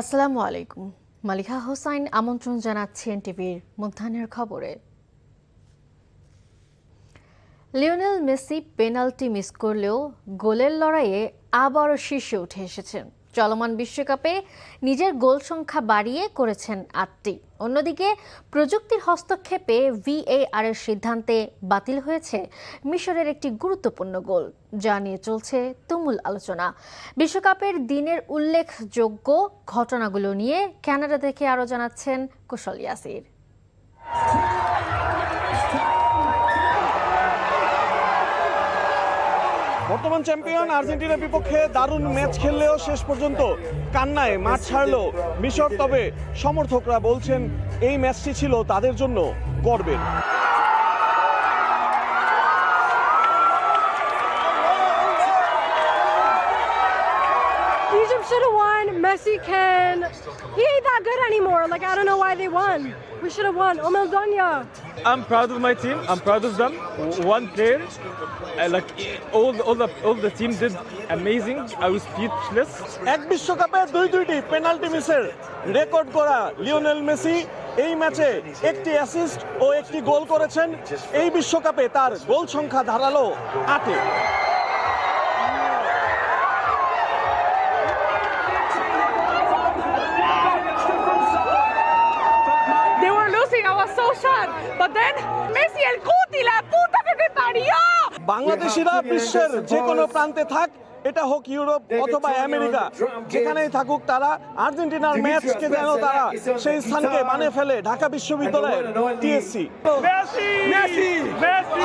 আসসালামু আলাইকুম। মালিহা হোসাইন আমন্ত্রণ জানাচ্ছেন টিভির মধ্যাহ্নের খবরে। লিওনেল মেসি পেনাল্টি মিস করলেও গোলের লড়াইয়ে আবারও শীর্ষে উঠে এসেছেন। চলমান বিশ্বকাপে নিজের গোল সংখ্যা বাড়িয়ে করেছেন ৮টি। অন্যদিকে প্রযুক্তির হস্তক্ষেপে VAR এর সিদ্ধান্তে বাতিল হয়েছে মিশরের একটি গুরুত্বপূর্ণ গোল, যা নিয়ে চলছে তুমুল আলোচনা। বিশ্বকাপের দিনের উল্লেখযোগ্য ঘটনাগুলো নিয়ে কানাডা থেকে আরও জানাচ্ছেন কুশল ইয়াসির। বর্তমান চ্যাম্পিয়ন আর্জেন্টিনার বিপক্ষে দারুণ ম্যাচ খেললেও শেষ পর্যন্ত কান্নায় মাঠ ছাড়ল মিশর। তবে সমর্থকরা বলছেন এই ম্যাচটি ছিল তাদের জন্য গর্বের। Egypt should have won. Messi he ain't that good anymore. Like, I don't know why they won. We should have won. Omel Donya. I'm proud of my team. I'm proud of them. One player, all the team did amazing. I was speechless. এক বিশ্বকাপে দুইটি penalty মিসের record করা Lionel Messi এই ম্যাচে একটি assist ও একটি গোল করেছেন। এই বিশ্বকাপে তার গোল সংখ্যা দাঁড়ালো ৮-এ। I was so shocked, but then Messi el cuti, la puta que te parió. বাংলাদেশিরা বিশ্বের যে কোনো প্রান্তে থাক, এটা হোক ইউরোপ অথবা আমেরিকা, যেখানেই থাকুক তারা আর্জেন্টিনার ম্যাচকে যেন তারা সেই স্থানকে বানিয়ে ফেলে ঢাকা বিশ্ববিদ্যালয়ের TSC।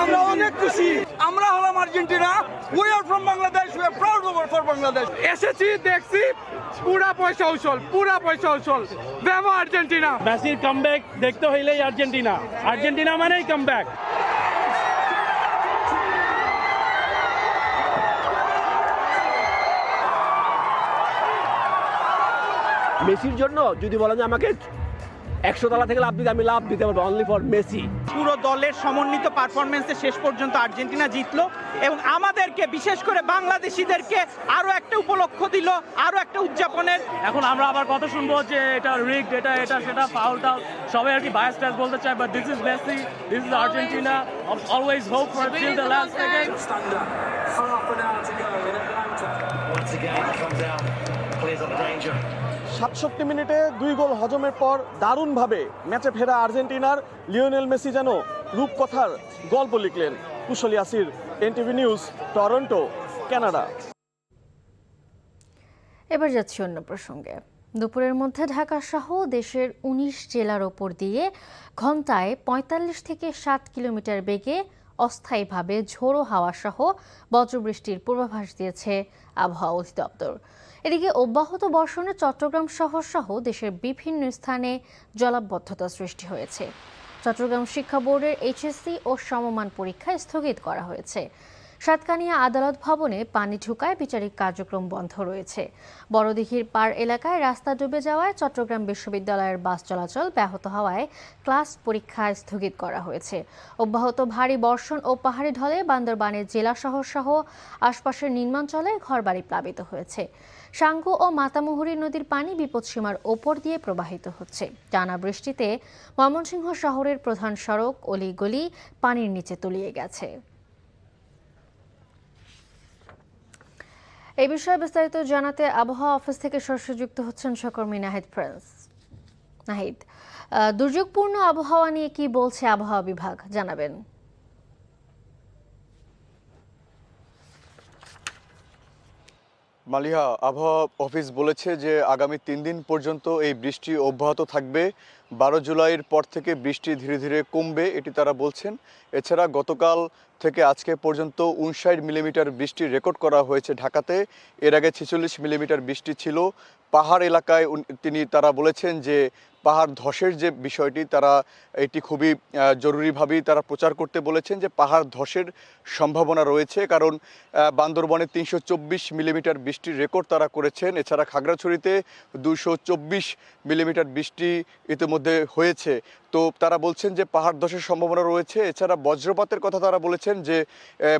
আমরা অনেক খুশি। আমরা হলাম Argentina. We are from Bangladesh. We are proud for Bangladesh. এসেছি দেখছি পুরা পয়সা উছল দেবো আর্জেন্টিনা। মেসির কামব্যাক দেখতে হইলেই আর্জেন্টিনা মানেই কামব্যাক। মেসির জন্য যদি বলেন যে আমাকে 100 তলা থেকে লাভ দিতে, আমি লাভ দিতে পারবো অনলি ফর মেসি। পুরো দলের সমন্বিত পারফরমেন্সে শেষ পর্যন্ত আর্জেন্টিনা জিতলো এবং আমাদেরকে, বিশেষ করে বাংলাদেশিদেরকে আরো একটা উপলক্ষ দিল, আরো একটা উদযাপনের। এখন আমরা আবার কথা শুনবো যে এটা রিগড, এটা সেটা ফাউল টাউল, সবাই আর কি বায়াস টাস বলতে চায়, but this is Messi, this is Argentina, always hope for till the last second. ৬৭ মিনিটে 2 গোল হজমের পর দারুণভাবে ম্যাচে ফেরা আর্জেন্টিনার লিওনেল মেসি যেন রূপকথার গল্প লিখলেন। Kushal Yasir, NTV news, Toronto, Canada. এবার যাচ্ছি অন্য প্রসঙ্গে। দুপুরের মধ্যে ঢাকা সহ দেশের 19 জেলার ওপর দিয়ে ঘন্টায় 45 থেকে 60 কিলোমিটার বেগে অস্থায়ীভাবে ঝোড়ো হাওয়া সহ বজ্রবৃষ্টির পূর্বাভাস দিয়েছে আবহাওয়া অধিদপ্তর। এদিকে অব্যাহত বর্ষণে চট্টগ্রাম শহর সহ দেশের বিভিন্ন স্থানে জলাবদ্ধতা সৃষ্টি হয়েছে। চট্টগ্রাম শিক্ষা বোর্ডের HSC ও সমমান পরীক্ষা স্থগিত করা হয়েছে। সাতকানিয়া আদালত ভবনে পানি ঢুকায় বিচারিক কার্যক্রম বন্ধ রয়েছে। বড়দিঘির পার এলাকায় রাস্তা ডুবে যাওয়ায় চট্টগ্রাম বিশ্ববিদ্যালয়ের বাস চলাচল ব্যাহত হওয়ায় ক্লাস পরীক্ষা স্থগিত করা হয়েছে। অব্যাহত ভারী বর্ষণ ও পাহাড়ি ঢলে বান্দরবানের জেলা শহর সহ আশপাশের নিম্নাঞ্চলে ঘরবাড়ি প্লাবিত হয়েছে। সাঙ্গু ও মাতামুহুরী নদীর পানি বিপদসীমার ওপর দিয়ে প্রবাহিত হচ্ছে। টানা বৃষ্টিতে ময়মনসিংহ শহরের প্রধান সড়ক অলিগলি পানির নিচে তলিয়ে গেছে। এই বিষয়ে বিস্তারিত জানাতে আবহাওয়া অফিস থেকে সরাসরি যুক্ত হচ্ছেন সহকর্মী নাহিদ প্রিন্স। নাহিদ, দুর্যোগপূর্ণ আবহাওয়া নিয়ে কি বলছে আবহাওয়া বিভাগ, জানাবেন। মালিহা, আবহাওয়া অফিস বলেছে যে আগামী 3 দিন পর্যন্ত এই বৃষ্টি অব্যাহত থাকবে। 12 জুলাইয়ের পর থেকে বৃষ্টি ধীরে ধীরে কমবে, এটি তারা বলছেন। এছাড়া গতকাল থেকে আজকে পর্যন্ত 59 মিলিমিটার বৃষ্টি রেকর্ড করা হয়েছে ঢাকাতে। এর আগে 46 মিলিমিটার বৃষ্টি ছিল। পাহাড় এলাকায় তারা বলেছেন যে পাহাড় ধসের যে বিষয়টি তারা এটি খুবই জরুরিভাবেই তারা প্রচার করতে বলেছেন যে পাহাড় ধসের সম্ভাবনা রয়েছে, কারণ বান্দরবনে 324 মিলিমিটার বৃষ্টির রেকর্ড তারা করেছেন। এছাড়া খাগড়াছড়িতে 224 মিলিমিটার বৃষ্টি ইতিমধ্যে হয়েছে। তো তারা বলছেন যে পাহাড় ধসের সম্ভাবনা রয়েছে। এছাড়া বজ্রপাতের কথা তারা বলেছেন যে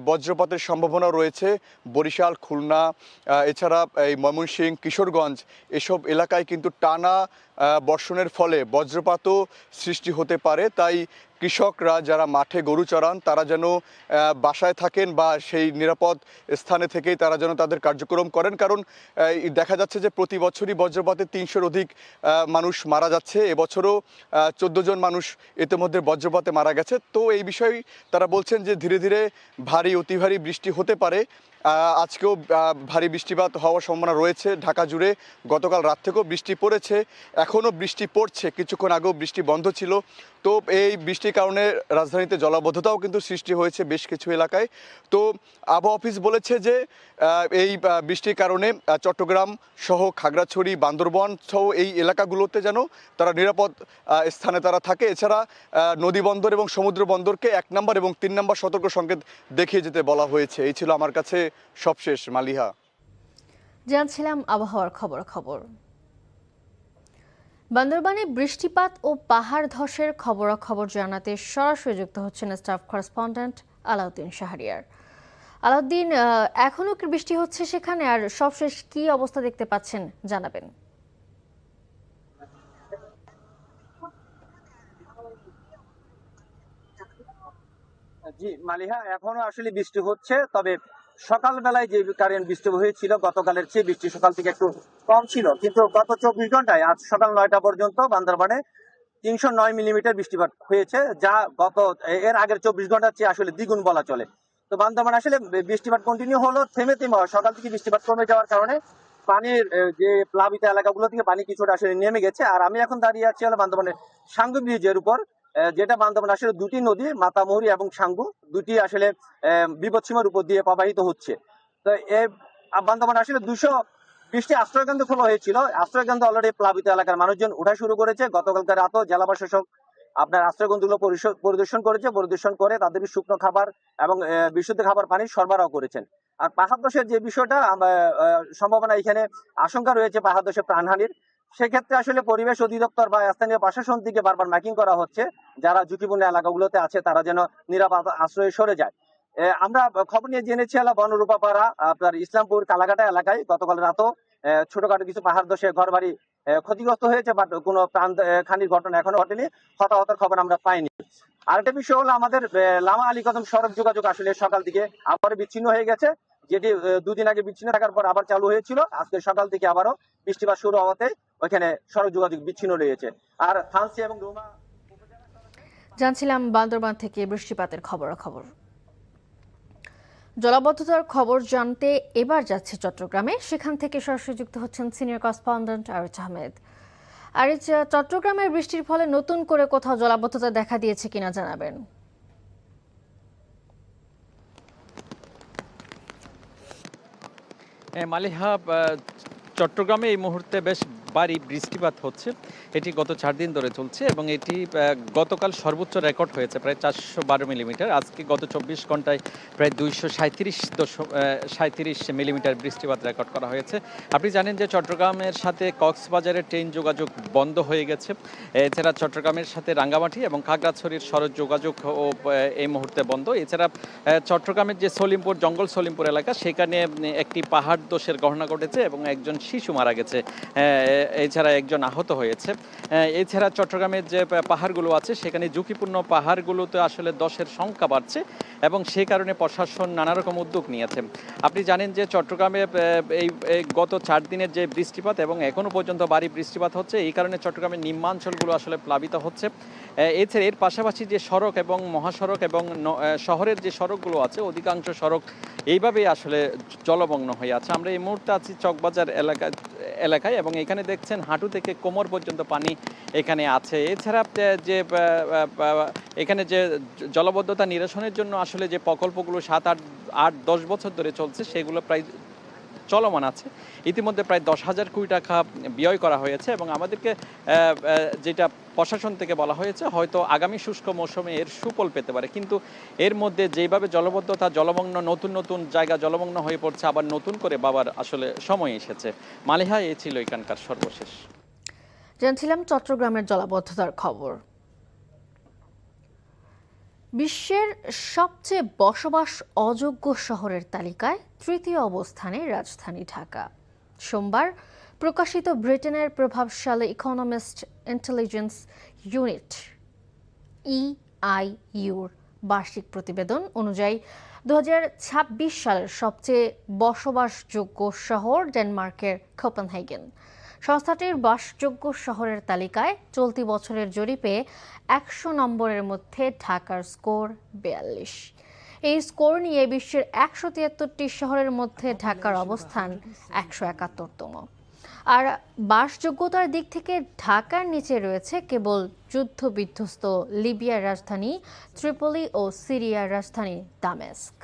বজ্রপাতের সম্ভাবনা রয়েছে বরিশাল, খুলনা, এছাড়া এই ময়মনসিংহ, কিশোরগঞ্জ এসব এলাকায় কিন্তু টানা বর্ষণের ফলে বজ্রপাতও সৃষ্টি হতে পারে। তাই কৃষকরা যারা মাঠে গরু চড়ান তারা যেন বাসায় থাকেন বা সেই নিরাপদ স্থানে থেকেই তারা যেন তাদের কার্যক্রম করেন, কারণ দেখা যাচ্ছে যে প্রতি বছরই বজ্রপাতে 300-র অধিক মানুষ মারা যাচ্ছে। এবছরও 14 জন মানুষ ইতিমধ্যে বজ্রপাতে মারা গেছে। তো এই বিষয়ে তারা বলছেন যে ধীরে ধীরে ভারী অতি ভারী বৃষ্টি হতে পারে। আজকেও ভারী বৃষ্টিপাত হওয়ার সম্ভাবনা রয়েছে। ঢাকা জুড়ে গতকাল রাত থেকেও বৃষ্টি পড়েছে, এখনও বৃষ্টি পড়ছে, কিছুক্ষণ আগেও বৃষ্টি বন্ধ ছিল। তো এই বৃষ্টির কারণে রাজধানীতে জলাবদ্ধতাও কিন্তু সৃষ্টি হয়েছে বেশ কিছু এলাকায়। তো আবহাওয়া অফিস বলেছে যে এই বৃষ্টির কারণে চট্টগ্রাম সহ খাগড়াছড়ি, বান্দরবন সহ এই এলাকাগুলোতে যেন তারা নিরাপদ স্থানে তারা থাকে। এছাড়া নদী বন্দর এবং সমুদ্র বন্দরকে 1 নম্বর এবং 3 নম্বর সতর্ক সংকেত দেখিয়ে যেতে বলা হয়েছে। এই ছিল আমার কাছে সবশেষ। মালিহা, জানছিলাম আবহাওয়ার খবর। বান্দরবানে বৃষ্টিপাত ও পাহাড় ধসের খবরাখবর জানাতে সরাসরি যুক্ত হচ্ছেন স্টাফ করেসপন্ডেন্ট আলাউদ্দিন শাহরিয়ার। আলাউদ্দিন, এখনো কি বৃষ্টি হচ্ছে সেখানে, আর সবশেষ কি অবস্থা দেখতে পাচ্ছেন জানাবেন। জি মালিহা, এখনো আসলে বৃষ্টি হচ্ছে, তবে সকালবেলায় যে কারেন্ট বৃষ্টি হয়েছিল গতকালের চেয়ে বৃষ্টি সকাল থেকে একটু কম ছিল, কিন্তু গত 24 ঘন্টায় আজ সকাল 9টা পর্যন্ত বান্দরবানে 309 মিলিমিটার বৃষ্টিপাত হয়েছে, যা এর আগের 24 ঘন্টার চেয়ে আসলে দ্বিগুণ বলা চলে। তো বান্দরবানে আসলে বৃষ্টিপাত কন্টিনিউ হলো, থেমে সকাল থেকে বৃষ্টিপাত কমে যাওয়ার কারণে পানির যে প্লাবিত এলাকাগুলো থেকে পানি কিছুটা আসলে নেমে গেছে। আর আমি এখন দাঁড়িয়ে আছি হলো বান্দরবানের সাঙ্গু ব্রিজের উপর, যেটা বান্দরবান আসলে দুটি নদী মাতামুহুরী এবং সাঙ্গু দুটি আসলে বিপদসীমার উপর দিয়ে প্রবাহিত হচ্ছে। তো বান্দরবান আসলে 220টি আশ্রয়কেন্দ্র খোলা হয়েছিল। আশ্রয়কেন্দ্র অলরেডি প্লাবিত এলাকার মানুষজন উঠা শুরু করেছে। গতকালকে রাতও জেলা প্রশাসক আপনার আশ্রয়কেন্দ্রগুলো পরিদর্শন করে তাদের শুকনো খাবার এবং বিশুদ্ধ খাবার পানি সরবরাহ করেছেন। আর পাহাড় ধসের যে বিষয়টা সম্ভাবনা এখানে আশঙ্কা রয়েছে পাহাড় ধসে প্রাণহানির, সেক্ষেত্রে আসলে পরিবেশ অধিদপ্তর বা স্থানীয় প্রশাসন থেকে বারবার মাইকিং করা হচ্ছে যারা ঝুঁকিপূর্ণ এলাকাগুলোতে আছে তারা যেন নিরাপদ আশ্রয়ে সরে যায়। আমরা খবর নিয়ে জেনেছি বনরূপাপাড়া আপনার ইসলামপুর কালাঘাটা এলাকায় গতকাল রাতও ছোটখাটো কিছু পাহাড় ধসে ঘর বাড়ি ক্ষতিগ্রস্ত হয়েছে, বাট কোনো প্রাণ খানির ঘটনা এখনো ঘটেনি, হতাহতের খবর আমরা পাইনি। আরেকটা বিষয় হলো আমাদের লামা আলী কদম সড়ক যোগাযোগ আসলে সকাল থেকে আবার বিচ্ছিন্ন হয়ে গেছে, যেটি 2 দিন আগে বিচ্ছিন্ন থাকার পর আবার চালু হয়েছিল। আজকে সকাল থেকে আবারও বৃষ্টিপাত শুরু হওয়াতে ওইখানে সড়ক যোগাযোগ বিচ্ছিন্ন রয়েছে। আর থানসি এবং রুমা জানছিলাম বান্দরবান থেকে বৃষ্টিপাতের খবরাখবর। জলাবদ্ধতার খবর জানতে এবার যাচ্ছে চট্টগ্রামে, সেখান থেকে সরাসরি যুক্ত হচ্ছেন সিনিয়র করেসপন্ডেন্ট আরিজ আহমেদ। আরিজ, চট্টগ্রামের বৃষ্টির ফলে নতুন করে কোথাও জলাবদ্ধতা দেখা দিয়েছে কিনা জানাবেন। মালিহা, চট্টগ্রামে এই মুহূর্তে বেশ ভারী বৃষ্টিপাত হচ্ছে। এটি গত 4 দিন ধরে চলছে এবং এটি গতকাল সর্বোচ্চ রেকর্ড হয়েছে প্রায় 412 মিলিমিটার। আজকে গত 24 ঘন্টায় প্রায় 237 মিলিমিটার বৃষ্টিপাত রেকর্ড করা হয়েছে। আপনি জানেন যে চট্টগ্রামের সাথে কক্সবাজারের ট্রেন যোগাযোগ বন্ধ হয়ে গেছে। এছাড়া চট্টগ্রামের সাথে রাঙ্গামাটি এবং খাগড়াছড়ির সড়ক যোগাযোগ ও এই মুহূর্তে বন্ধ। এছাড়া চট্টগ্রামের যে জঙ্গল সলিমপুর এলাকা, সেখানে একটি পাহাড় ধসের ঘটনা ঘটেছে এবং একজন শিশু মারা গেছে, এছাড়া একজন আহত হয়েছে। এছাড়া চট্টগ্রামের যে পাহাড়গুলো আছে সেখানে ঝুঁকিপূর্ণ পাহাড়গুলোতে আসলে ধসের সংখ্যা বাড়ছে এবং সেই কারণে প্রশাসন নানা রকম উদ্যোগ নিয়েছে। আপনি জানেন যে চট্টগ্রামে এই গত 4 দিনের যে বৃষ্টিপাত এবং এখনও পর্যন্ত ভারী বৃষ্টিপাত হচ্ছে, এই কারণে চট্টগ্রামের নিম্নাঞ্চলগুলো আসলে প্লাবিত হচ্ছে। এছাড়া এর পাশাপাশি যে সড়ক এবং মহাসড়ক এবং শহরের যে সড়কগুলো আছে অধিকাংশ সড়ক এইভাবেই আসলে জলমগ্ন হয়ে আছে। আমরা এই মুহূর্তে আছি চকবাজার এলাকায় এবং এখানে দেখছেন হাঁটু থেকে কোমর পর্যন্ত পানি এখানে আছে। এছাড়া যে এখানে যে জলবদ্ধতা নিরসনের জন্য আসলে যে প্রকল্পগুলো 7, 8, 10 বছর ধরে চলছে সেগুলো প্রায় চলমান আছে। ইতিমধ্যে প্রায় 10,000 কোটি টাকা ব্যয় করা হয়েছে এবং আমাদেরকে যেটা প্রশাসন থেকে বলা হয়েছে হয়তো আগামী শুষ্ক মৌসুমে এর সুফল পেতে পারে, কিন্তু এর মধ্যে যেভাবে জলবদ্ধতা জলমগ্ন নতুন জায়গা জলমগ্ন হয়ে পড়ছে, আবার নতুন করে বাবার আসলে সময় এসেছে। মালিহা, এই ছিল এখানকার সর্বশেষ। জানছিলাম চট্টগ্রামের জলাবদ্ধতার খবর। বিশ্বের সবচেয়ে বসবাস অযোগ্য শহরের তালিকায় তৃতীয় অবস্থানে রাজধানী ঢাকা। সোমবার প্রকাশিত ব্রিটেনের প্রভাবশালী ইকোনমিস্ট ইন্টেলিজেন্স ইউনিট EIUর বার্ষিক প্রতিবেদন অনুযায়ী 2026 সালের সবচেয়ে বসবাসযোগ্য শহর ডেনমার্কের কোপেনহেগেন। সংস্থাটির বাসযোগ্য শহরের তালিকায় চলতি বছরের জরিপে 100 নম্বরের মধ্যে ঢাকার স্কোর 42। এই স্কোর নিয়ে বিশ্বের 173টি শহরের মধ্যে ঢাকার অবস্থান 171তম। আর বাসযোগ্যতার দিক থেকে ঢাকার নিচে রয়েছে কেবল যুদ্ধ বিধ্বস্ত লিবিয়ার রাজধানী ত্রিপলি ও সিরিয়ার রাজধানী দামেস্ক।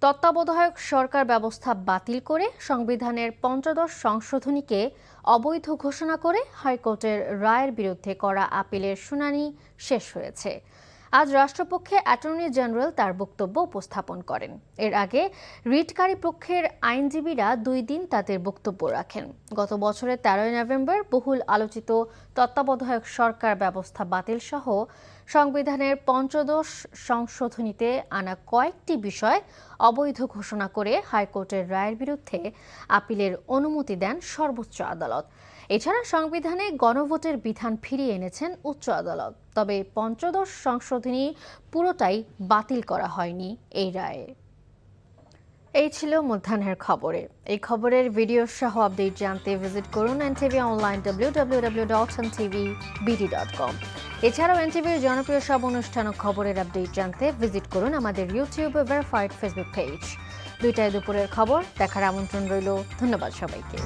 তত্ত্বাবধায়ক সরকার ব্যবস্থা বাতিল করে সংবিধানের 15 সংশোধনীকে অবৈধ ঘোষণা করে হাইকোর্টের রায়ের বিরুদ্ধে করা আপিলের শুনানি শেষ হয়েছে। আজ রাষ্ট্রপক্ষে অ্যাটর্নি জেনারেল তার বক্তব্য উপস্থাপন করেন। এর আগে রিটকারী পক্ষের আইনজীবীরা 2 দিন তাদের বক্তব্য রাখেন। গত বছরের 13 নভেম্বর বহুল আলোচিত তত্ত্বাবধায়ক সরকার ব্যবস্থা বাতিল সহ সংবিধানের 15 সংশোধনীতে আনা কয়েকটি বিষয় অবৈধ ঘোষণা করে হাইকোর্টের রায়ের বিরুদ্ধে আপিলের অনুমতি দেন সর্বোচ্চ আদালত। এছাড়া সংবিধানে গণভোটের বিধান ফিরিয়ে এনেছেন উচ্চ আদালত। তবে 15 সংশোধনী পুরোটাই বাতিল করা হয়নি এই রায়ে। এই ছিল মধ্যাহ্নের খবরে। এই খবরের ভিডিও সহ আপডেট জানতে ভিজিট করুন NTV অনলাইন www.ntvbd.com। এছাড়াও NTVর জনপ্রিয় সব অনুষ্ঠান ও খবরের আপডেট জানতে ভিজিট করুন আমাদের ইউটিউবে ভেরিফাইড ফেসবুক পেজ। 2টায় দুপুরের খবর দেখার আমন্ত্রণ রইল। ধন্যবাদ সবাইকে।